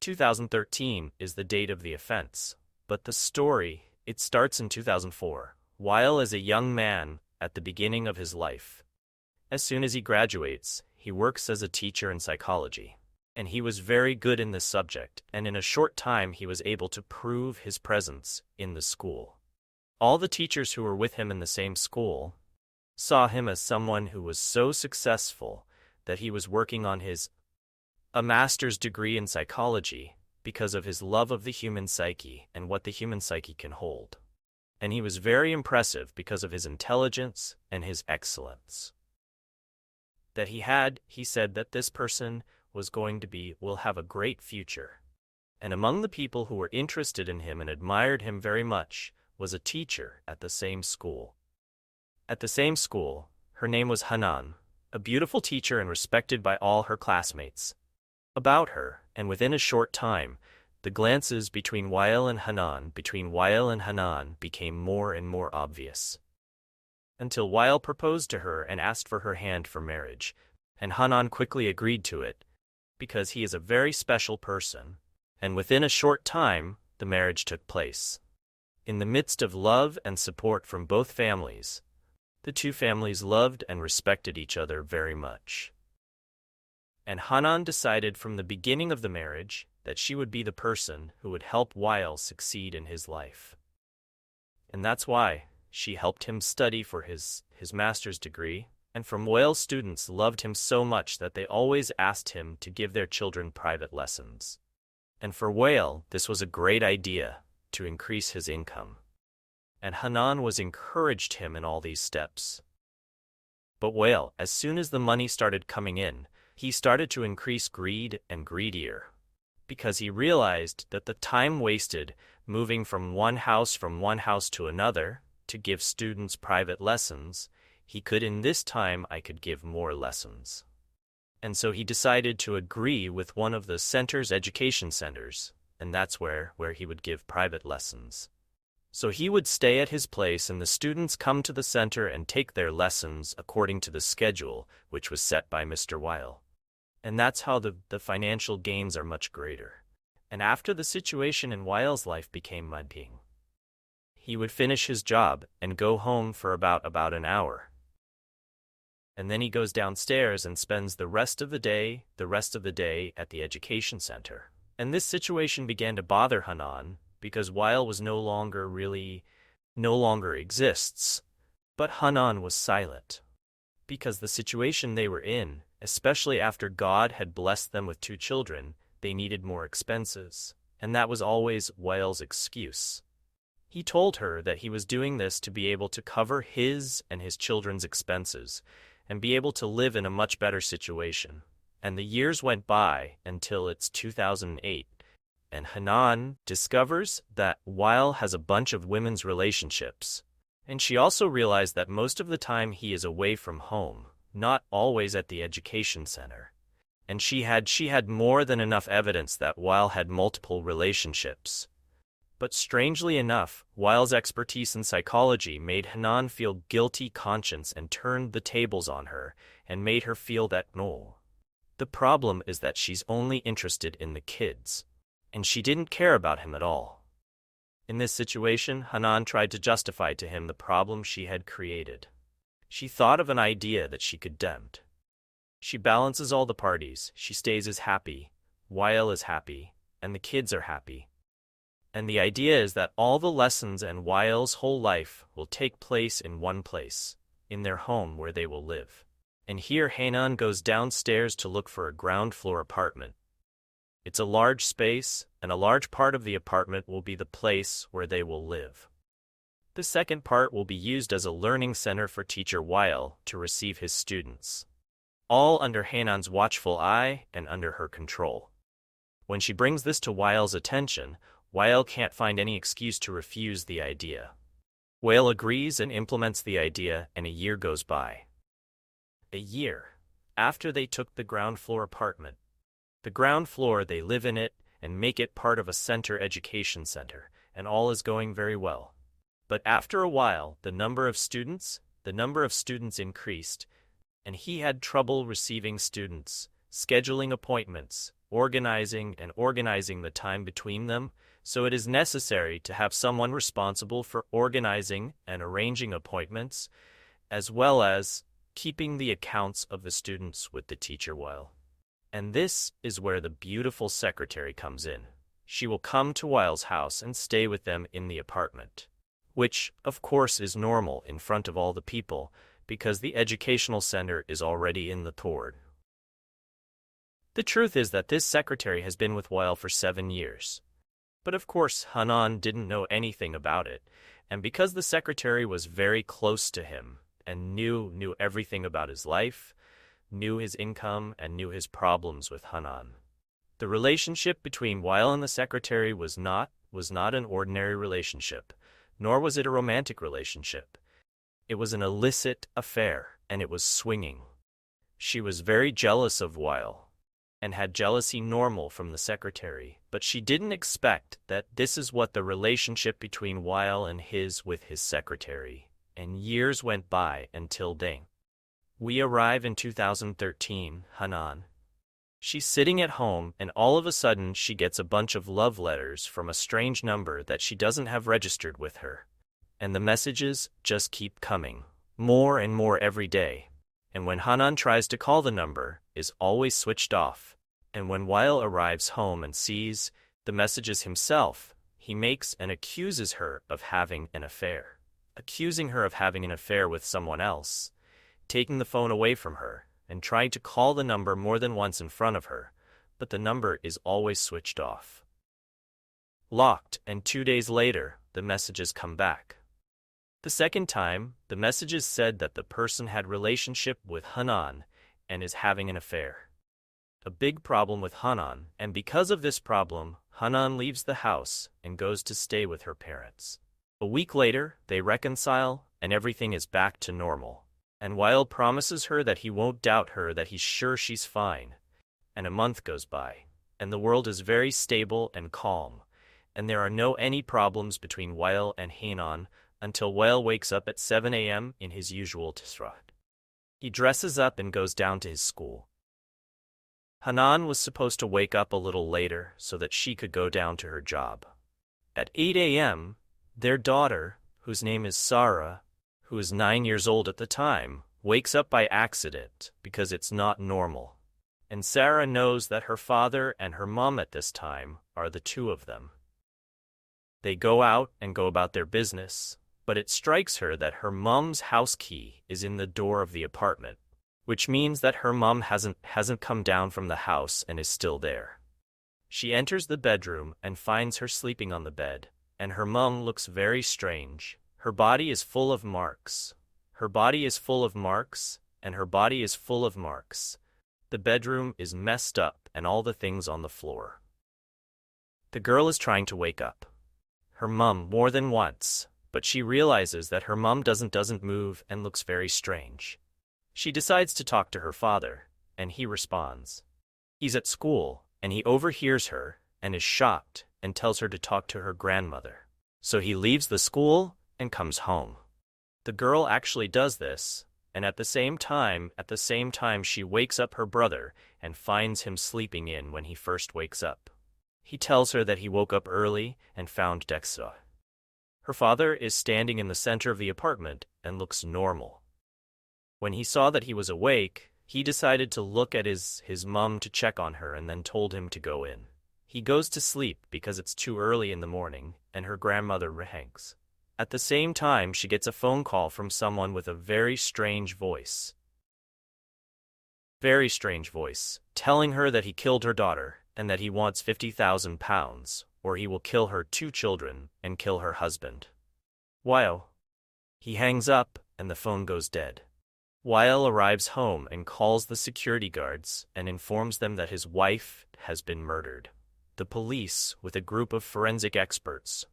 2013 is the date of the offense, but the story, it starts in 2004, while as a young man at the beginning of his life. As soon as he graduates, he works as a teacher in psychology. And he was very good in this subject, and in a short time he was able to prove his presence in the school. All the teachers who were with him in the same school saw him as someone who was so successful that he was working on a master's degree in psychology because of his love of the human psyche and what the human psyche can hold. And he was very impressive because of his intelligence and his excellence. That he said that this person will have a great future. And among the people who were interested in him and admired him very much was a teacher at the same school. At the same school, her name was Hanan, a beautiful teacher and respected by all her classmates. About her, and within a short time, the glances between Wael and Hanan became more and more obvious. Until Wael proposed to her and asked for her hand for marriage, and Hanan quickly agreed to it, because he is a very special person, and within a short time, the marriage took place. In the midst of love and support from both families, the two families loved and respected each other very much. And Hanan decided from the beginning of the marriage that she would be the person who would help Wael succeed in his life. And that's why she helped him study for his master's degree, and from Wael's students loved him so much that they always asked him to give their children private lessons. And for Wael, this was a great idea to increase his income. And Hanan was encouraged him in all these steps. But Wael, as soon as the money started coming in, he started to increase greed and greedier, because he realized that the time wasted moving from one house to another to give students private lessons, he could I could give more lessons. And so he decided to agree with one of the education centers, and that's where he would give private lessons. So he would stay at his place and the students come to the center and take their lessons according to the schedule which was set by Mr. Wael. And that's how the financial gains are much greater. And after the situation in Wael's life became mundane, he would finish his job and go home for about an hour. And then he goes downstairs and spends the rest of the day at the education center. And this situation began to bother Hanan because Wael was no longer exists. But Hanan was silent because the situation they were in, especially after God had blessed them with 2 children, they needed more expenses, and that was always Wael's excuse. He told her that he was doing this to be able to cover his and his children's expenses, and be able to live in a much better situation. And the years went by until it's 2008, and Hanan discovers that Wael has a bunch of women's relationships, and she also realized that most of the time he is away from home, not always at the education center. And she had more than enough evidence that Wael had multiple relationships. But strangely enough, Wael's expertise in psychology made Hanan feel guilty conscience and turned the tables on her and made her feel that no. The problem is that she's only interested in the kids, and she didn't care about him at all. In this situation, Hanan tried to justify to him the problem she had created. She thought of an idea that she could tempt. She balances all the parties, she stays as happy, Wael is happy, and the kids are happy. And the idea is that all the lessons and Wael's whole life will take place in one place, in their home where they will live. And here Hanan goes downstairs to look for a ground floor apartment. It's a large space, and a large part of the apartment will be the place where they will live. The second part will be used as a learning center for teacher Wael to receive his students. All under Hanan's watchful eye and under her control. When she brings this to Wael's attention, Wael can't find any excuse to refuse the idea. Wael agrees and implements the idea, and a year goes by. A year after they took the ground floor apartment. The ground floor, they live in it and make it part of a education center, and all is going very well. But after a while, the number of students increased, and he had trouble receiving students, scheduling appointments, organizing and organizing the time between them, so it is necessary to have someone responsible for organizing and arranging appointments, as well as keeping the accounts of the students with the teacher while. And this is where the beautiful secretary comes in. She will come to Wile's house and stay with them in the apartment, which, of course, is normal in front of all the people, because the educational center is already in the toward. The truth is that this secretary has been with Weil for 7 years. But of course Hanan didn't know anything about it, and because the secretary was very close to him and knew everything about his life, knew his income, and knew his problems with Hanan. The relationship between Weil and the secretary was not an ordinary relationship, nor was it a romantic relationship. It was an illicit affair, and it was swinging. She was very jealous of Weil, and had jealousy normal from the secretary, but she didn't expect that this is what the relationship between Weil and his with his secretary, and years went by until dang. We arrive in 2013, Hanan. She's sitting at home, and all of a sudden she gets a bunch of love letters from a strange number that she doesn't have registered with her. And the messages just keep coming, more and more every day. And when Hanan tries to call the number, is always switched off. And when Weil arrives home and sees the messages himself, he makes and accuses her of having an affair. Accusing her of having an affair with someone else, taking the phone away from her, and trying to call the number more than once in front of her, but the number is always switched off. Locked, and 2 days later, the messages come back. The second time, the messages said that the person had relationship with Hanan and is having an affair. A big problem with Hanan, and because of this problem, Hanan leaves the house and goes to stay with her parents. A week later, they reconcile, and everything is back to normal. And Weil promises her that he won't doubt her, that he's sure she's fine. And a month goes by, and the world is very stable and calm, and there are no any problems between Weil and Hanan until Weil wakes up at 7 a.m. in his usual tisrat. He dresses up and goes down to his school. Hanan was supposed to wake up a little later so that she could go down to her job. At 8 a.m., their daughter, whose name is Sarah, who is 9 years old at the time, wakes up by accident because it's not normal. And Sarah knows that her father and her mom at this time are the two of them. They go out and go about their business, but it strikes her that her mom's house key is in the door of the apartment, which means that her mom hasn't come down from the house and is still there. She enters the bedroom and finds her sleeping on the bed, and her mom looks very strange. Her body is full of marks. Her body is full of marks, and her body is full of marks. The bedroom is messed up and all the things on the floor. The girl is trying to wake up her mom more than once, but she realizes that her mom doesn't move and looks very strange. She decides to talk to her father, and he responds. He's at school, and he overhears her and is shocked and tells her to talk to her grandmother. So he leaves the school and comes home. The girl actually does this, and at the same time she wakes up her brother and finds him sleeping in when he first wakes up. He tells her that he woke up early and found Dexa. Her father is standing in the center of the apartment and looks normal. When he saw that he was awake, he decided to look at his mom to check on her and then told him to go in. He goes to sleep because it's too early in the morning, and her grandmother hangs. At the same time, she gets a phone call from someone with a very strange voice. Very strange voice, telling her that he killed her daughter and that he wants £50,000, or he will kill her 2 children and kill her husband. Weil. He hangs up and the phone goes dead. Weil arrives home and calls the security guards and informs them that his wife has been murdered. The police, with a group of forensic experts,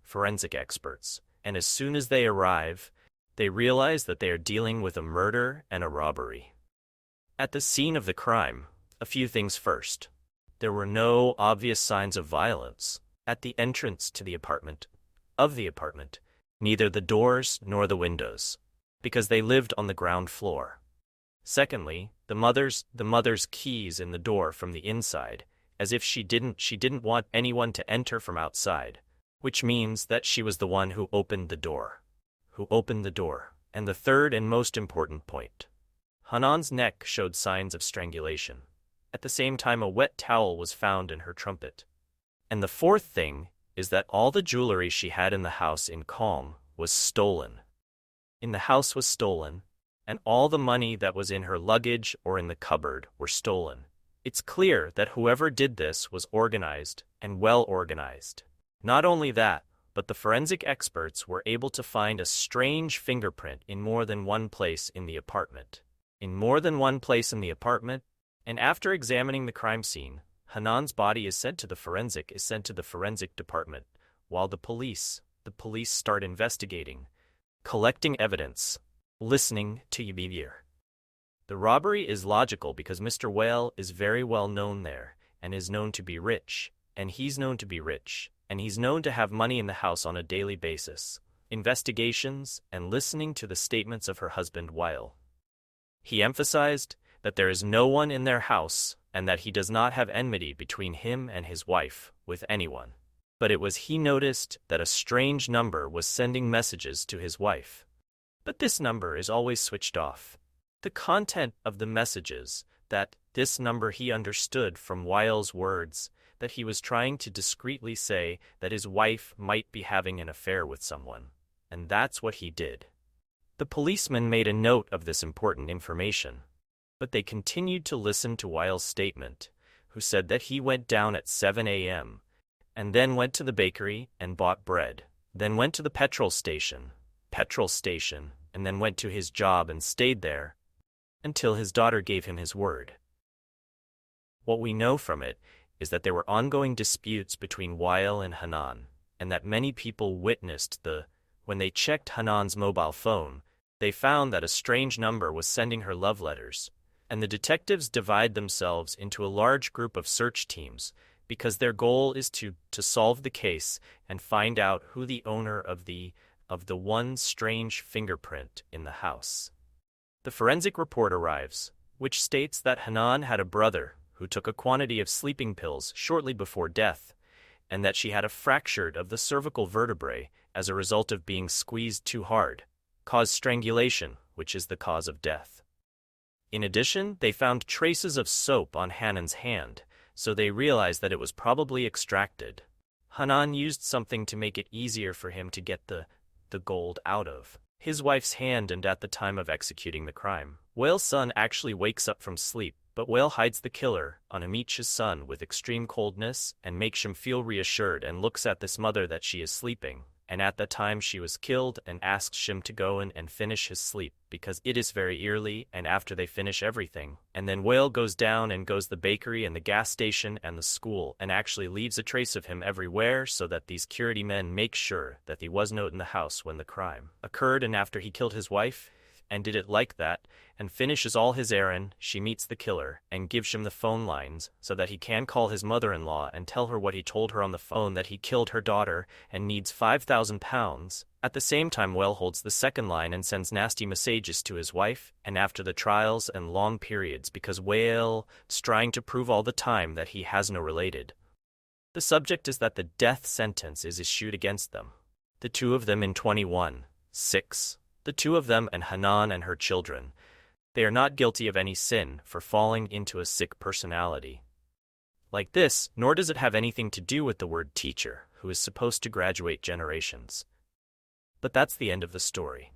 and as soon as they arrive, they realize that they are dealing with a murder and a robbery. At the scene of the crime, a few things first. There were no obvious signs of violence at the entrance to the apartment, neither the doors nor the windows, because they lived on the ground floor. Secondly, the mother's keys in the door from the inside as if she didn't want anyone to enter from outside, which means that she was the one who opened the door. And the third and most important point. Hanan's neck showed signs of strangulation. At the same time, a wet towel was found in her trumpet. And the fourth thing is that all the jewelry she had in the house in Calm was stolen. In the house was stolen, and all the money that was in her luggage or in the cupboard were stolen. It's clear that whoever did this was organized and well organized. Not only that, but the forensic experts were able to find a strange fingerprint in more than one place in the apartment. And after examining the crime scene, Hanan's body is sent to the forensic department, while the police start investigating, collecting evidence, listening to behavior. The robbery is logical because Mr. Whale is very well known there, and is known to be rich, and he's known to have money in the house on a daily basis. Investigations and listening to the statements of her husband while he emphasized that there is no one in their house and that he does not have enmity between him and his wife with anyone. But it was he noticed that a strange number was sending messages to his wife. But this number is always switched off. The content of the messages, that this number he understood from Wile's words, that he was trying to discreetly say that his wife might be having an affair with someone. And that's what he did. The policeman made a note of this important information. But they continued to listen to Wile's statement, who said that he went down at 7 a.m., and then went to the bakery and bought bread, then went to the petrol station, and then went to his job and stayed there until his daughter gave him his word. What we know from it is that there were ongoing disputes between Wile and Hanan, and that many people witnessed when they checked Hanan's mobile phone, they found that a strange number was sending her love letters, and the detectives divide themselves into a large group of search teams because their goal is to solve the case and find out who the owner of the one strange fingerprint in the house. The forensic report arrives, which states that Hanan had a brother who took a quantity of sleeping pills shortly before death, and that she had a fracture of the cervical vertebrae as a result of being squeezed too hard, caused strangulation, which is the cause of death. In addition, they found traces of soap on Hanan's hand, so they realized that it was probably extracted. Hanan used something to make it easier for him to get the gold out of his wife's hand, and at the time of executing the crime, Whale's son actually wakes up from sleep, but Whale hides the killer on Amich's son with extreme coldness and makes him feel reassured and looks at this mother that she is sleeping, and at the time she was killed, and asks him to go in and finish his sleep because it is very early, and after they finish everything. And then Whale goes down and goes the bakery and the gas station and the school and actually leaves a trace of him everywhere so that these security men make sure that he was not in the house when the crime occurred. And after he killed his wife, and did it like that, and finishes all his errand, she meets the killer and gives him the phone lines so that he can call his mother-in-law and tell her what he told her on the phone, that he killed her daughter and needs £5,000. At the same time, Whale holds the second line and sends nasty messages to his wife, and after the trials and long periods, because Whale is trying to prove all the time that he has no related. The subject is that the death sentence is issued against them. The two of them in 21/6. The two of them and Hanan and her children. They are not guilty of any sin for falling into a sick personality like this, nor does it have anything to do with the word teacher, who is supposed to graduate generations. But that's the end of the story.